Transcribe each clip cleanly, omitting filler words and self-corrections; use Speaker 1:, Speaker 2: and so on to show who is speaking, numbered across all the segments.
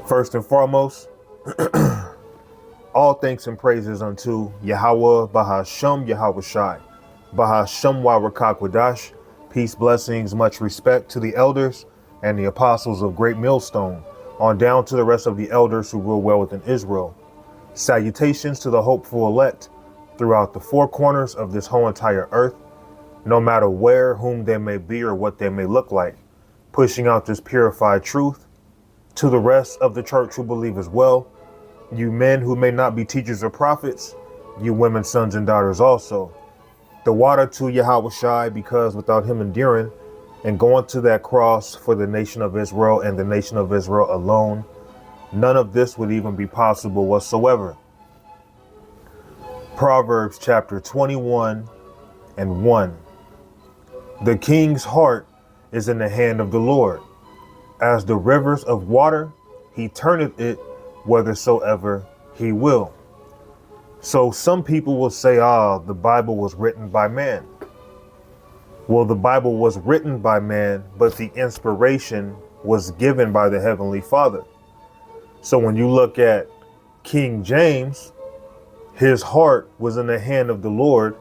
Speaker 1: First and foremost, all thanks and praises unto Yahweh Bahasham Yahweh Shai. Bahasham Warakwadash. Peace, blessings, much respect to the elders and the apostles of Great Millstone, on down to the rest of the elders who rule well within Israel. Salutations to the hopeful elect throughout the four corners of this whole entire earth, no matter where, whom they may be, or what they may look like, pushing out this purified truth to the rest of the church who believe as well. You men who may not be teachers or prophets, you women, sons and daughters also. The water to Yahweh Shai, because without him enduring and going to that cross for the nation of Israel and the nation of Israel alone, none of this would even be possible whatsoever. Proverbs chapter 21 and 1. The king's heart is in the hand of the Lord. As the rivers of water, he turneth it whithersoever he will. So some people will say, the Bible was written by man. Well, the Bible was written by man, but the inspiration was given by the Heavenly Father. So when you look at King James, his heart was in the hand of the Lord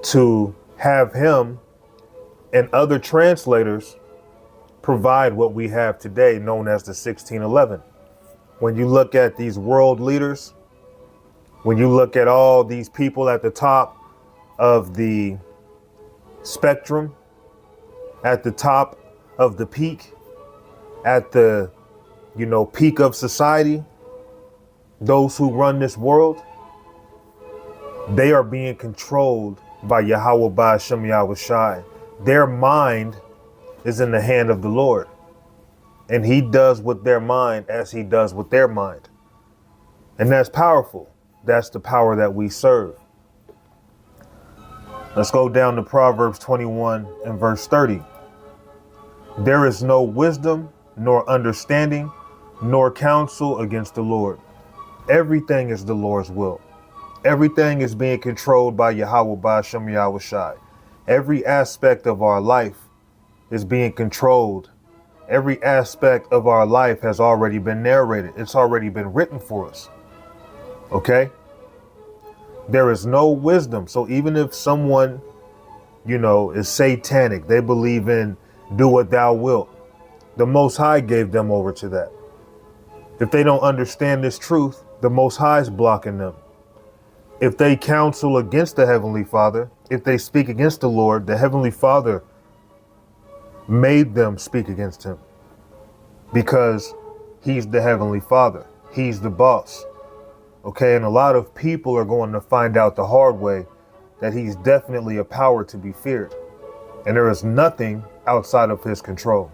Speaker 1: to have him and other translators provide what we have today, known as the 1611. When you look at these world leaders, when you look at all these people at the top of the spectrum, at the top of the peak, at the, peak of society, those who run this world, they are being controlled by Yahweh Ba'ashem Yahweh Shai. Their mind is in the hand of the Lord, and he does with their mind as he does with their mind. And that's powerful. That's the power that we serve. Let's go down to Proverbs 21 and verse 30. There is no wisdom, nor understanding, nor counsel against the Lord. Everything is the Lord's will. Everything is being controlled by Yahweh Ba'ashem Yahweh Shai. Every aspect of our life is being controlled. Every aspect of our life has already been narrated. It's already been written for us. Okay? There is no wisdom. So even if someone, is satanic, they believe in do what thou wilt, the Most High gave them over to that. If they don't understand this truth, the Most High is blocking them. If they counsel against the Heavenly Father, if they speak against the Lord, the Heavenly Father made them speak against him, because he's the Heavenly Father. He's the boss. Okay, and a lot of people are going to find out the hard way that he's definitely a power to be feared, and there is nothing outside of his control.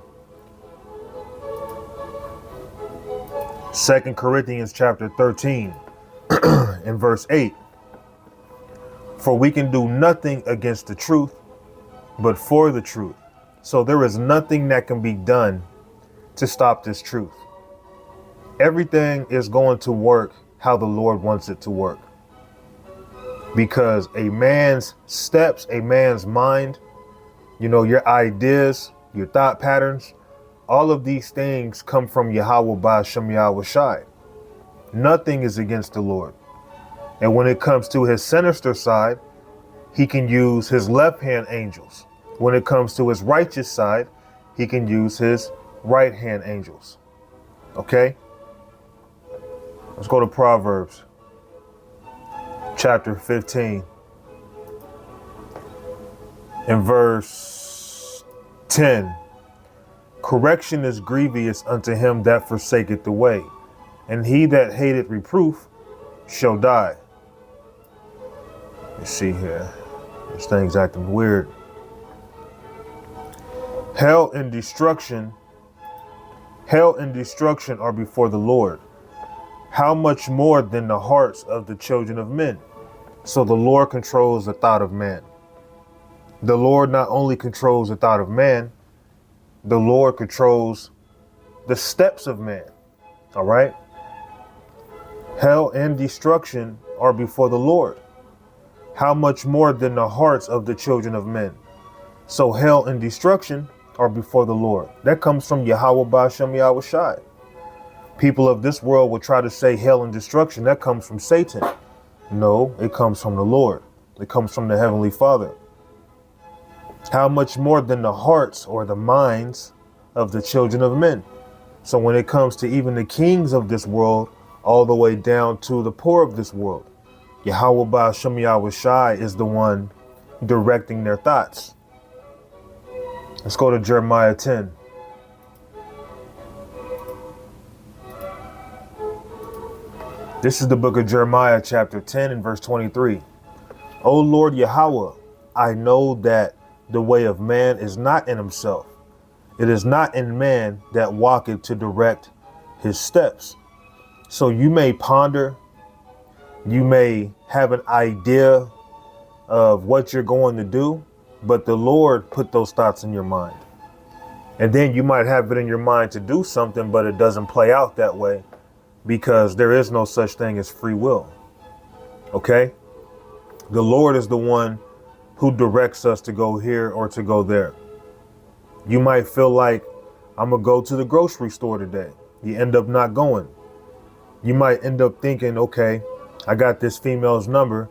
Speaker 1: 2 Corinthians chapter 13 and verse 8. For we can do nothing against the truth, but for the truth. So there is nothing that can be done to stop this truth. Everything is going to work how the Lord wants it to work. Because a man's steps, a man's mind, your ideas, your thought patterns, all of these things come from Yahweh Ba'ashem Yahweh Shai. Nothing is against the Lord. And when it comes to his sinister side, he can use his left hand angels. When it comes to his righteous side, he can use his right hand angels. Okay? Let's go to Proverbs chapter 15 and verse 10. Correction is grievous unto him that forsaketh the way, and he that hateth reproof shall die. Let's see here. This thing's acting weird. Hell and destruction are before the Lord. How much more than the hearts of the children of men? So the Lord controls the thought of man. The Lord not only controls the thought of man, the Lord controls the steps of man. All right? Hell and destruction are before the Lord. How much more than the hearts of the children of men? So hell and destruction are before the Lord. That comes from Yahweh Ba'ashem Yahweh Shai. People of this world will try to say hell and destruction. That comes from Satan. No, it comes from the Lord. It comes from the Heavenly Father. How much more than the hearts or the minds of the children of men? So when it comes to even the kings of this world, all the way down to the poor of this world, Yahweh Ba'ashem Yahweh Shai is the one directing their thoughts. Let's go to Jeremiah 10. This is the book of Jeremiah, chapter 10 and verse 23. O Lord Yahweh, I know that the way of man is not in himself. It is not in man that walketh to direct his steps. So you may ponder, you may have an idea of what you're going to do, but the Lord put those thoughts in your mind. And then you might have it in your mind to do something, but it doesn't play out that way because there is no such thing as free will. Okay? The Lord is the one who directs us to go here or to go there. You might feel like, I'm going to go to the grocery store today. You end up not going. You might end up thinking, okay, I got this female's number.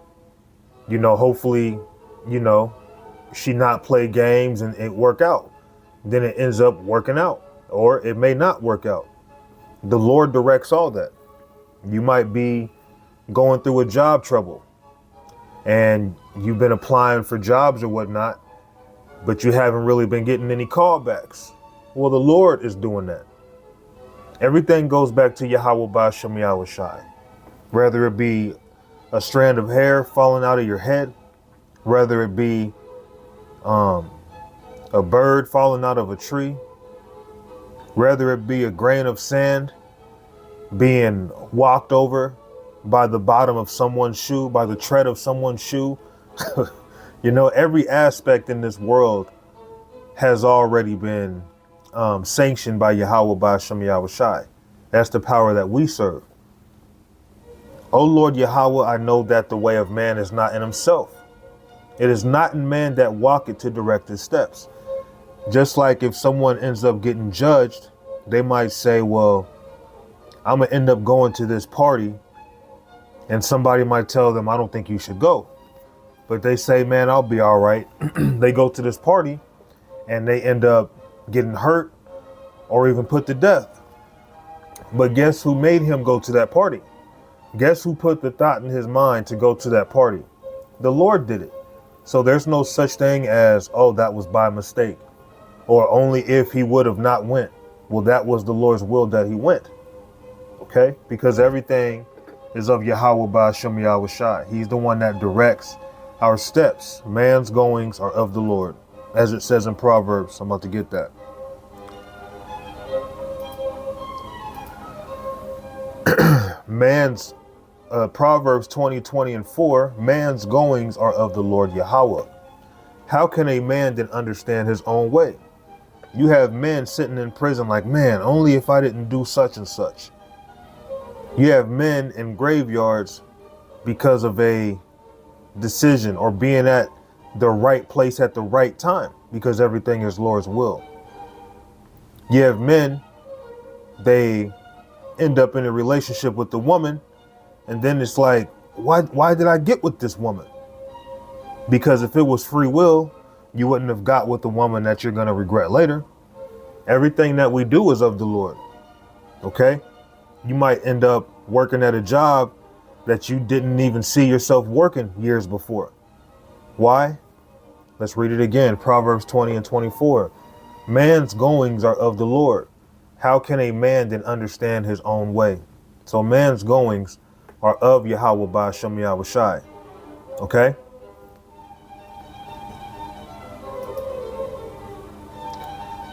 Speaker 1: Hopefully, she not play games and it work out. Then it ends up working out, or it may not work out. The Lord directs all that. You might be going through a job trouble and you've been applying for jobs or whatnot, but you haven't really been getting any callbacks. Well, the Lord is doing that. Everything goes back to Yahweh Ba'ashem Yahweh Shai. Whether it be a strand of hair falling out of your head, whether it be a bird falling out of a tree, whether it be a grain of sand being walked over by the bottom of someone's shoe, by the tread of someone's shoe. Every aspect in this world has already been sanctioned by Yahweh Ba'ashem Yahweh Shai. That's the power that we serve. O Lord Yahweh, I know that the way of man is not in himself. It is not in man that walketh to direct his steps. Just like if someone ends up getting judged, they might say, well, I'm going to end up going to this party, and somebody might tell them, I don't think you should go. But they say, man, I'll be all right. They go to this party and they end up getting hurt or even put to death. But guess who made him go to that party? Guess who put the thought in his mind to go to that party? The Lord did it. So there's no such thing as, oh, that was by mistake, or only if he would have not went. Well, that was the Lord's will that he went. Okay? Because everything is of Yahweh Ba'ashem Yahweh Shai. He's the one that directs our steps. Man's goings are of the Lord, as it says in Proverbs. I'm about to get that. Proverbs 20:20-4, man's goings are of the Lord Yahweh. How can a man then understand his own way? You have men sitting in prison like, man, only if I didn't do such and such. You have men in graveyards because of a decision or being at the right place at the right time, because everything is Lord's will. You have men, they end up in a relationship with the woman, and then it's like, why did I get with this woman? Because if it was free will, you wouldn't have got with the woman that you're going to regret later. Everything that we do is of the Lord. Okay? You might end up working at a job that you didn't even see yourself working years before. Why? Let's read it again. Proverbs 20:24. Man's goings are of the Lord. How can a man then understand his own way? So man's goings are of Yahweh Ba'ashem Yahweh Shai. Okay?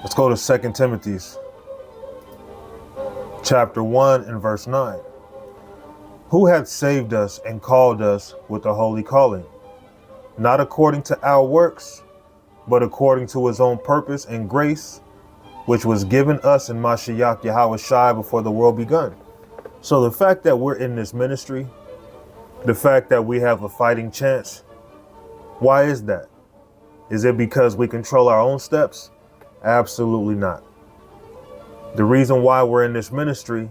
Speaker 1: Let's go to 2 Timothy chapter 1 and verse 9. Who hath saved us and called us with a holy calling, not according to our works, but according to his own purpose and grace, which was given us in Mashiach Yahweh Shai before the world begun. So the fact that we're in this ministry, the fact that we have a fighting chance, why is that? Is it because we control our own steps? Absolutely not. The reason why we're in this ministry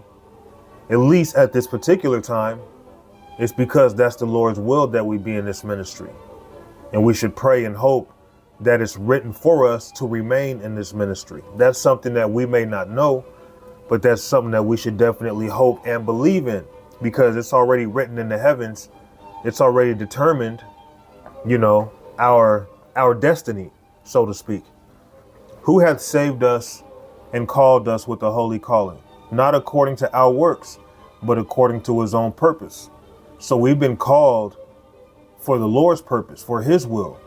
Speaker 1: at least at this particular time, it's because that's the Lord's will that we be in this ministry. And we should pray and hope that it's written for us to remain in this ministry. That's something that we may not know, but that's something that we should definitely hope and believe in, because it's already written in the heavens. It's already determined, our destiny, so to speak. Who hath saved us and called us with a holy calling, not according to our works, but according to his own purpose. So we've been called for the Lord's purpose, for his will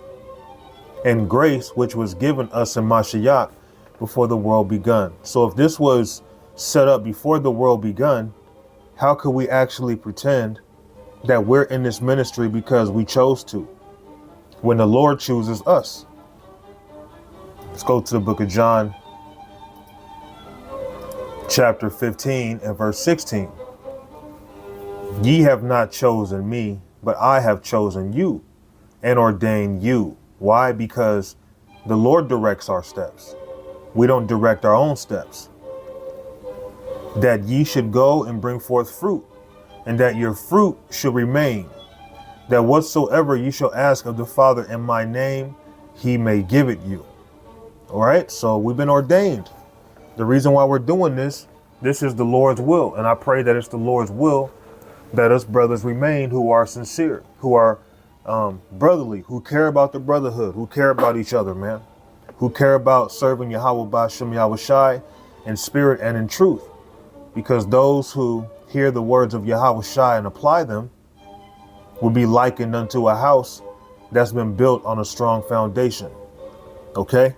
Speaker 1: and grace, which was given us in Mashiach before the world begun. So if this was set up before the world begun, how could we actually pretend that we're in this ministry because we chose to, when the Lord chooses us? Let's go to the book of John, chapter 15 and verse 16. Ye have not chosen me, but I have chosen you and ordained you. Why? Because the Lord directs our steps. We don't direct our own steps. That ye should go and bring forth fruit, and that your fruit should remain. That whatsoever you shall ask of the Father in my name, he may give it you. All right. So we've been ordained. The reason why we're doing this is the Lord's will. And I pray that it's the Lord's will that us brothers remain who are sincere, who are brotherly, who care about the brotherhood, who care about each other, man, who care about serving Yahweh Ba'Shem Yahushai in spirit and in truth. Because those who hear the words of Yahushai and apply them will be likened unto a house that's been built on a strong foundation. Okay?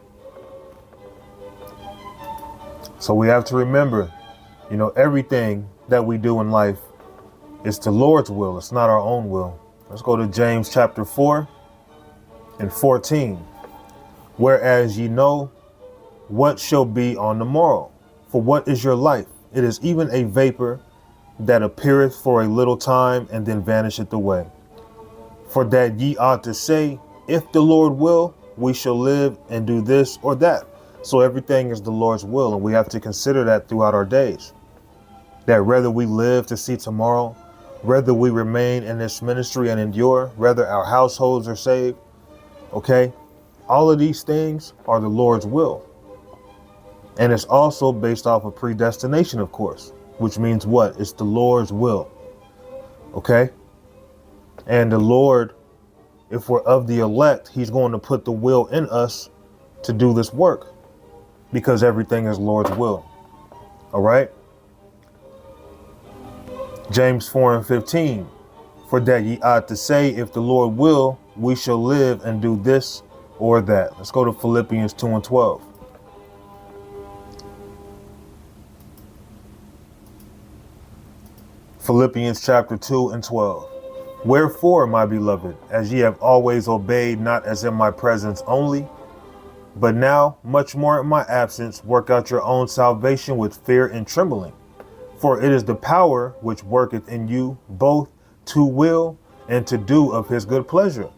Speaker 1: So we have to remember, everything that we do in life is the Lord's will. It's not our own will. Let's go to James chapter 4 and 14. Whereas ye know what shall be on the morrow. For what is your life? It is even a vapor that appeareth for a little time and then vanisheth away. For that ye ought to say, if the Lord will, we shall live and do this or that. So everything is the Lord's will, and we have to consider that throughout our days. That whether we live to see tomorrow, whether we remain in this ministry and endure, whether our households are saved, okay? All of these things are the Lord's will. And it's also based off of predestination, of course, which means what? It's the Lord's will, okay? And the Lord, if we're of the elect, he's going to put the will in us to do this work, because everything is Lord's will, all right? James 4 and 15, for that ye ought to say, if the Lord will, we shall live and do this or that. Let's go to Philippians 2 and 12. Philippians chapter 2 and 12. Wherefore, my beloved, as ye have always obeyed, not as in my presence only, but now much more in my absence, work out your own salvation with fear and trembling. For it is the power which worketh in you both to will and to do of his good pleasure.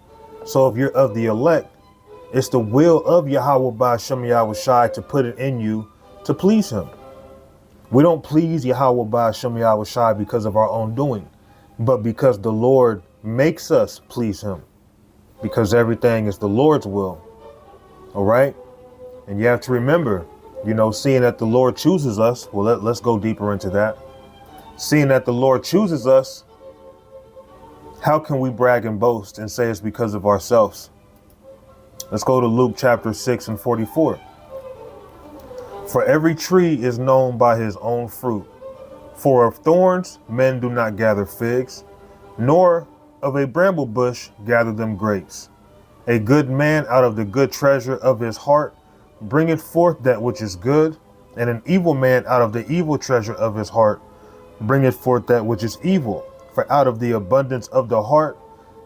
Speaker 1: So if you're of the elect, it's the will of Yahweh Ba'Shem Yahushai to put it in you to please him. We don't please Yahweh Ba'Shem Yahushai because of our own doing, but because the Lord makes us please him, because everything is the Lord's will. All right. And you have to remember, seeing that the Lord chooses us. Well, let's go deeper into that. Seeing that the Lord chooses us, how can we brag and boast and say it's because of ourselves? Let's go to Luke chapter 6 and 44. For every tree is known by his own fruit. For of thorns men do not gather figs, nor of a bramble bush gather them grapes. A good man out of the good treasure of his heart bringeth forth that which is good, and an evil man out of the evil treasure of his heart bringeth forth that which is evil. For out of the abundance of the heart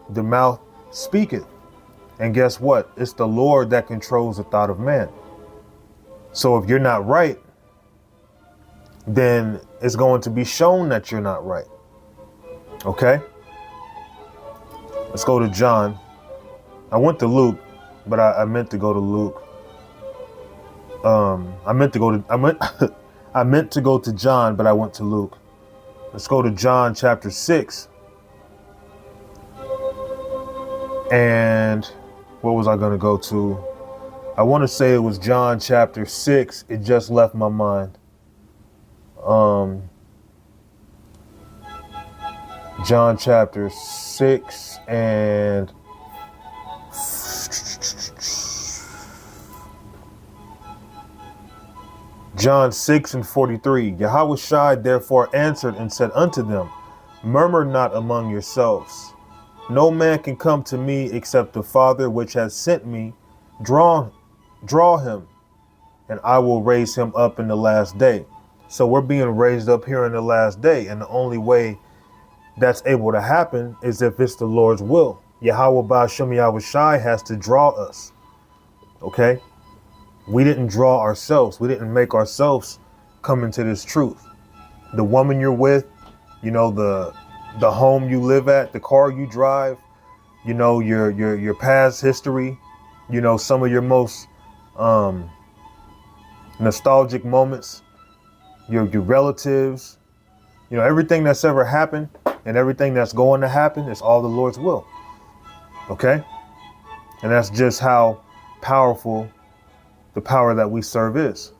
Speaker 1: the mouth speaketh. And guess what? It's the Lord that controls the thought of man. So if you're not right, then it's going to be shown that you're not right. Okay? Let's go to John. I went to Luke, but I meant to go to Luke. I meant to go to John, but I went to Luke. Let's go to John chapter 6. And what was I going to go to? I want to say it was John chapter 6. It just left my mind. John chapter 6 and John 6 and 43. Yahushua therefore answered and said unto them, Murmur not among yourselves. No man can come to me except the Father which has sent me draw him, and I will raise him up in the last day. So we're being raised up here in the last day, and the only way that's able to happen is if it's the Lord's will. Yahweh Ba'ashem Yahushai has to draw us. Okay? We didn't draw ourselves. We didn't make ourselves come into this truth. The woman you're with, you know, the home you live at, the car you drive, you know, your past history, you know, some of your most nostalgic moments, your relatives, you know, everything that's ever happened and everything that's going to happen is all the Lord's will. Okay? And that's just how powerful the power that we serve is.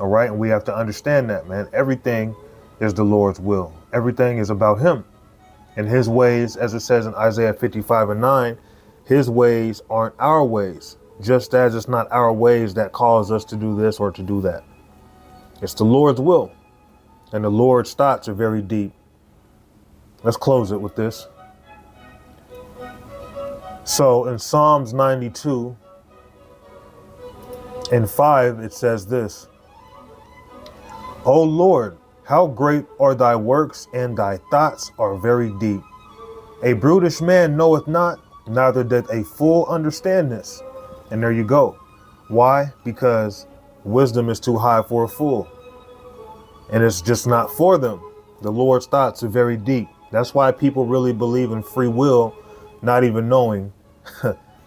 Speaker 1: All right. And we have to understand that, man. Everything is the Lord's will. Everything is about him and his ways. As it says in Isaiah 55:9, his ways aren't our ways, just as it's not our ways that cause us to do this or to do that. It's the Lord's will. And the Lord's thoughts are very deep. Let's close it with this. So in Psalms 92 and 5, it says this: O Lord, how great are thy works, and thy thoughts are very deep. A brutish man knoweth not, neither doth a fool understand this. And there you go. Why? Because wisdom is too high for a fool. And it's just not for them. The Lord's thoughts are very deep. That's why people really believe in free will, not even knowing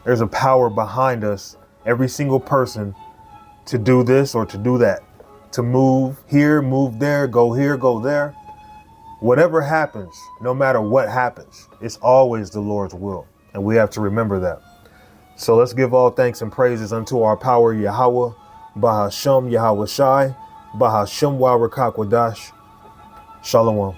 Speaker 1: there's a power behind us, every single person, to do this or to do that, to move here, move there, go here, go there. Whatever happens, no matter what happens, it's always the Lord's will. And we have to remember that. So let's give all thanks and praises unto our power, Yahweh, Bahashem Yahushai, Bahashem Wa Rakakwadash. Shalom.